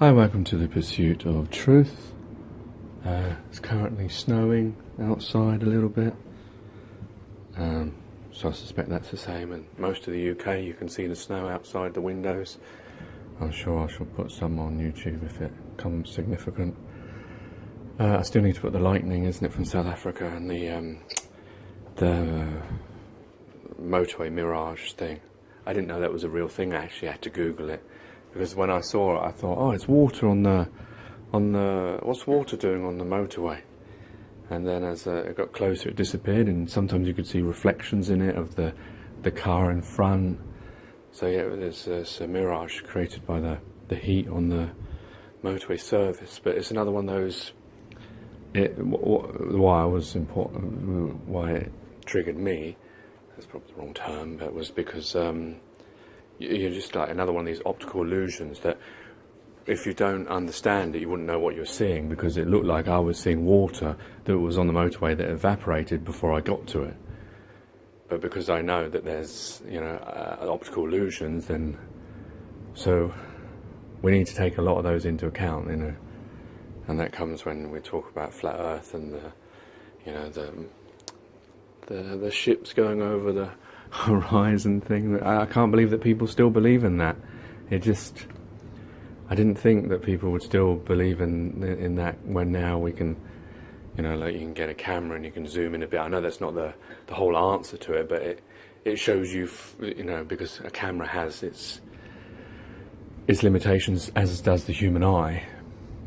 Hi, welcome to the Pursuit of Truth. It's currently snowing outside a little bit, so I suspect that's the same in most of the UK. You can see the snow outside the windows. I'm sure I shall put some on YouTube if it comes significant. I still need to put the lightning, isn't it, from South Africa, and the motorway mirage thing. I didn't know that was a real thing. I actually had to Google it, because when I saw it I thought, oh, it's water on the what's water doing on the motorway? And then as it got closer it disappeared, and sometimes you could see reflections in it of the car in front. So yeah, there's a mirage created by the heat on the motorway surface. But it's another one of those, why it triggered me, that's probably the wrong term, but it was because you're just like another one of these optical illusions that if you don't understand it, you wouldn't know what you're seeing, because it looked like I was seeing water that was on the motorway that evaporated before I got to it. But because I know that there's, optical illusions, then so we need to take a lot of those into account, and that comes when we talk about flat Earth and the ships going over the horizon thing. I can't believe that people still believe in that. I didn't think that people would still believe in that, when now we can, like you can get a camera and you can zoom in a bit. I know that's not the whole answer to it, but it shows you, because a camera has its limitations, as does the human eye.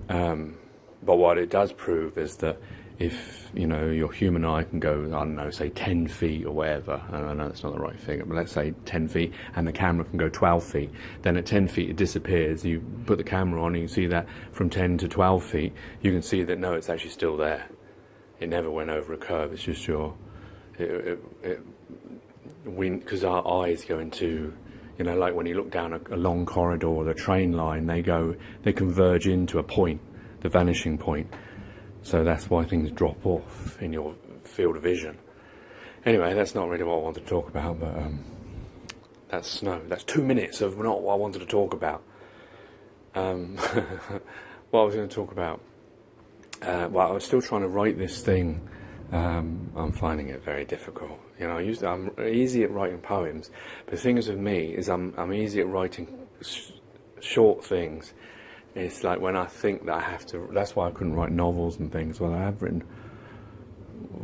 But what it does prove is that if, your human eye can go, I don't know, say 10 feet or whatever, I know that's not the right figure, but let's say 10 feet, and the camera can go 12 feet, then at 10 feet it disappears. You put the camera on and you see that from 10 to 12 feet, you can see that, no, it's actually still there. It never went over a curve, it's just because our eyes go into, like when you look down a long corridor or the train line, they converge into a point, the vanishing point. So that's why things drop off in your field of vision. Anyway, that's not really what I wanted to talk about, but that's snow. That's 2 minutes of not what I wanted to talk about. What I was going to talk about, I was still trying to write this thing. I'm finding it very difficult. I'm easy at writing poems, but the thing is with me is I'm easy at writing short things. It's like when I think that I have to, that's why I couldn't write novels and things. Well, I have written,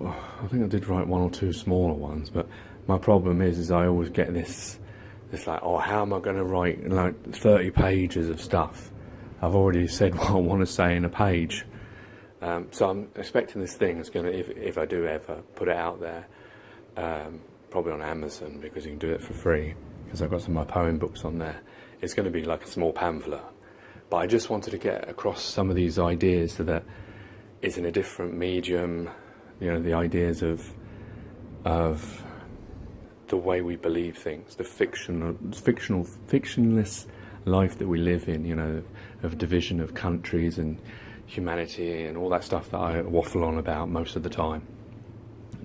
I think I did write one or two smaller ones, but my problem is I always get this like, oh, how am I going to write like 30 pages of stuff? I've already said what I want to say in a page. So I'm expecting this thing is going to, if I do ever put it out there, probably on Amazon, because you can do it for free, because I've got some of my poem books on there. It's going to be like a small pamphlet. But I just wanted to get across some of these ideas so that it's in a different medium, the ideas of the way we believe things, the fictionless life that we live in, of division of countries and humanity and all that stuff that I waffle on about most of the time.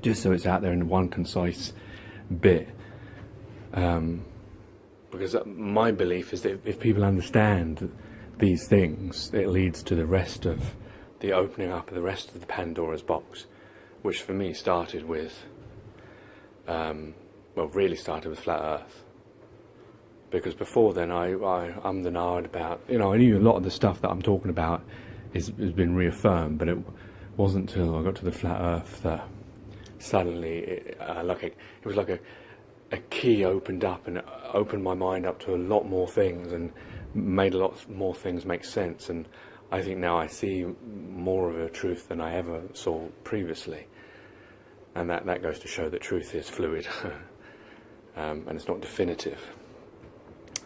Just so it's out there in one concise bit. Because my belief is that if people understand these things, it leads to the rest of the opening up of the rest of the Pandora's box, which for me started with, really started with flat Earth. Because before then I ummed and ahed about, I knew a lot of the stuff that I'm talking about has been reaffirmed, but it wasn't until I got to the flat Earth that suddenly it was like a key opened up, and it opened my mind up to a lot more things and made a lot more things make sense. And I think now I see more of a truth than I ever saw previously, and that goes to show that truth is fluid and it's not definitive.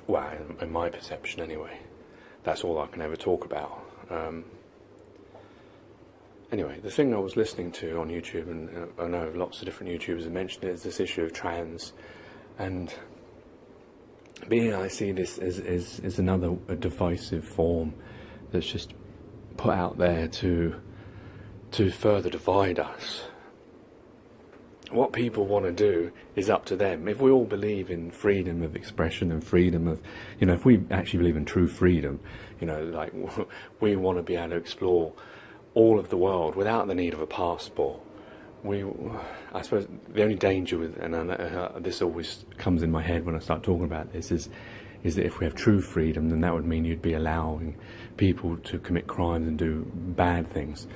Well, in my perception anyway. That's all I can ever talk about. Anyway, the thing I was listening to on YouTube, and I know lots of different YouTubers have mentioned it, is this issue of trans. And I see this as another divisive form that's just put out there to further divide us. what people want to do is up to them. If we all believe in freedom of expression and freedom of, if we actually believe in true freedom, like we want to be able to explore all of the world without the need of a passport. I suppose the only danger with, and this always comes in my head when I start talking about this, is that if we have true freedom, then that would mean you'd be allowing people to commit crimes and do bad things.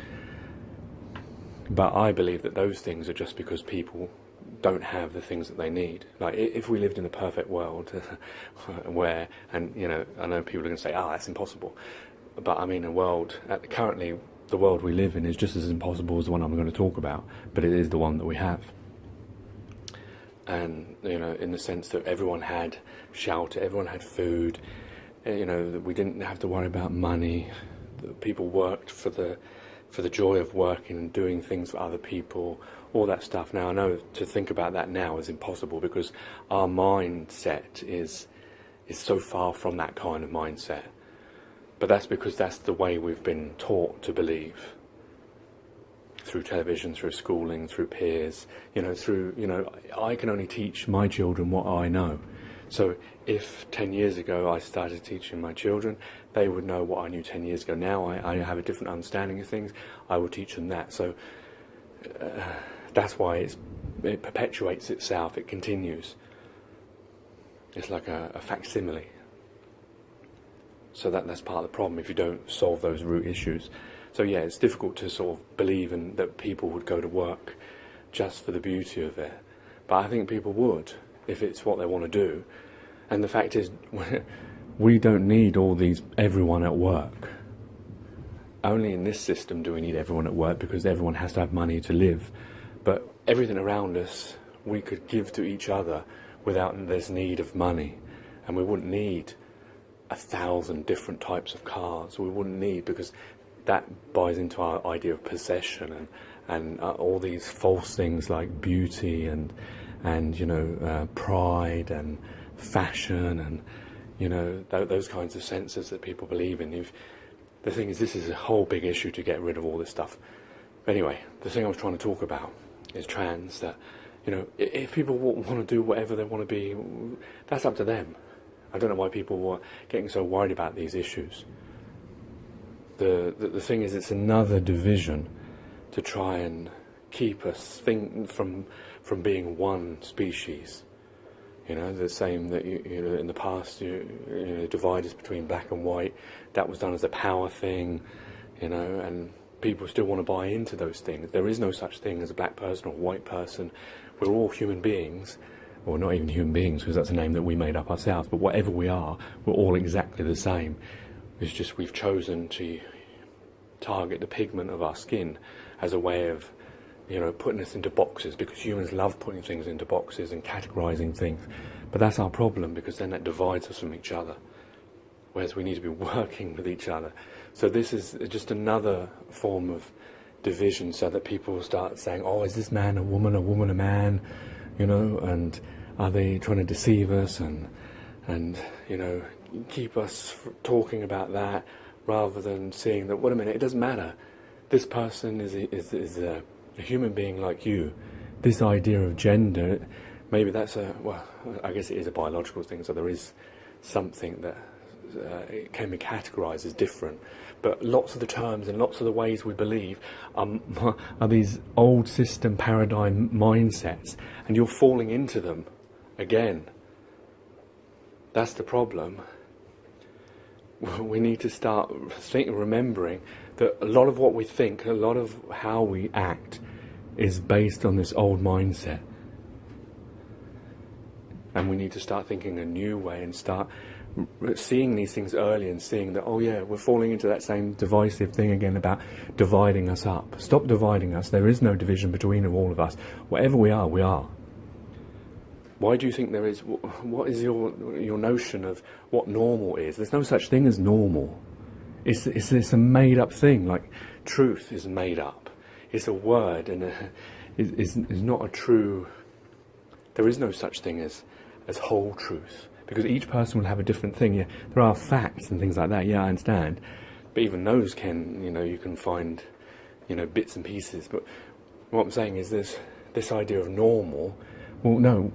But I believe that those things are just because people don't have the things that they need. Like, if we lived in a perfect world where, and I know people are going to say, that's impossible. But I mean, currently the world we live in is just as impossible as the one I'm going to talk about, but it is the one that we have. And, in the sense that everyone had shelter, everyone had food, that we didn't have to worry about money, that people worked for the joy of working and doing things for other people, all that stuff. Now, I know to think about that now is impossible because our mindset is so far from that kind of mindset. But that's because that's the way we've been taught to believe. Through television, through schooling, through peers, I can only teach my children what I know. So if 10 years ago I started teaching my children, they would know what I knew 10 years ago. Now I have a different understanding of things, I will teach them that. So that's why it perpetuates itself, it continues. It's like a facsimile. So that's part of the problem if you don't solve those root issues. So yeah, it's difficult to sort of believe that people would go to work just for the beauty of it. But I think people would, if it's what they want to do. And the fact is, we don't need everyone at work. Only in this system do we need everyone at work, because everyone has to have money to live. But everything around us, we could give to each other without this need of money. And we wouldn't need 1,000 different types of cars. We wouldn't need, because that buys into our idea of possession and all these false things like beauty and pride and fashion and those kinds of senses that people believe in. The thing is, this is a whole big issue to get rid of all this stuff. But anyway, the thing I was trying to talk about is trans. That if people want to do whatever they want to be, that's up to them. I don't know why people were getting so worried about these issues. The thing is, it's another division to try and keep us from being one species. The same that in the past, divide us between black and white. That was done as a power thing, and people still want to buy into those things. There is no such thing as a black person or a white person. We're all human beings, or not even human beings, because that's a name that we made up ourselves. But whatever we are, we're all exactly the same. It's just we've chosen to target the pigment of our skin as a way of, putting us into boxes, because humans love putting things into boxes and categorizing things. But that's our problem, because then that divides us from each other, whereas we need to be working with each other. So this is just another form of division, so that people start saying, is this man a woman a man, and are they trying to deceive us and keep us talking about that, rather than seeing that, wait a minute, it doesn't matter. This person is a human being like you. This idea of gender, maybe that's I guess it is a biological thing, so there is something that it can be categorized as different. But lots of the terms and lots of the ways we believe are these old system paradigm mindsets, and you're falling into them again. That's the problem. We need to start remembering that a lot of what we think, a lot of how we act, is based on this old mindset. And we need to start thinking a new way and start seeing these things early and seeing that, we're falling into that same divisive thing again about dividing us up. Stop dividing us. There is no division between all of us. Whatever we are, we are. Why do you think there is? What is your notion of what normal is? There's no such thing as normal. It's a made-up thing. Like, truth is made up. It's a word, and is not a true. There is no such thing as whole truth, because each person will have a different thing. Yeah, there are facts and things like that. Yeah, I understand, but even those can, you can find, bits and pieces. But what I'm saying is this idea of normal, well, no,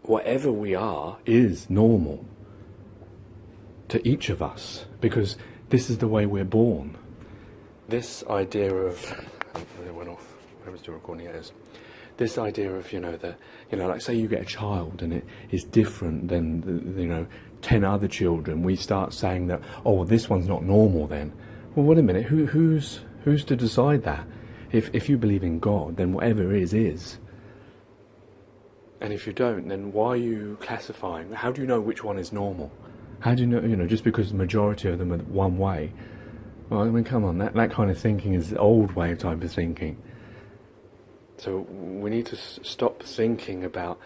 whatever we are is normal to each of us, because this is the way we're born. This idea of, it went off, whatever the recording is. This idea of, that, like say you get a child and it is different than, 10 other children, we start saying that, oh, well, this one's not normal then. Well, wait a minute, who's to decide that? If you believe in God, then whatever is. And if you don't, then why are you classifying? How do you know which one is normal? How do you know, just because the majority of them are one way? Well, I mean, come on, that kind of thinking is the old way type of thinking. So we need to stop thinking about,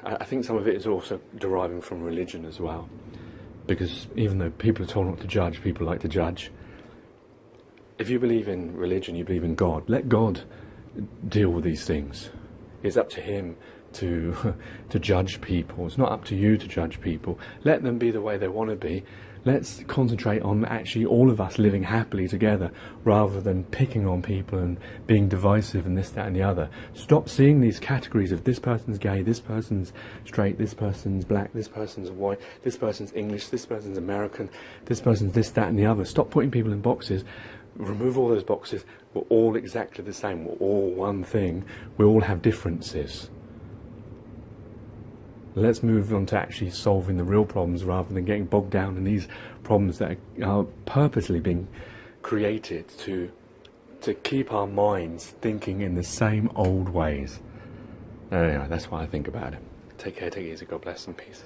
I think some of it is also deriving from religion as well. Because even though people are told not to judge, people like to judge. If you believe in religion, you believe in God, let God deal with these things. It's up to him to judge people. It's not up to you to judge people. Let them be the way they want to be. Let's concentrate on actually all of us living happily together, rather than picking on people and being divisive and this, that and the other. Stop seeing these categories of this person's gay, this person's straight, this person's black, this person's white, this person's English, this person's American, this person's this, that and the other. Stop putting people in boxes. Remove all those boxes. We're all exactly the same. We're all one thing. We all have differences. Let's move on to actually solving the real problems, rather than getting bogged down in these problems that are purposely being created to keep our minds thinking in the same old ways. Anyway, that's what I think about it. Take care, take it easy, God bless and peace.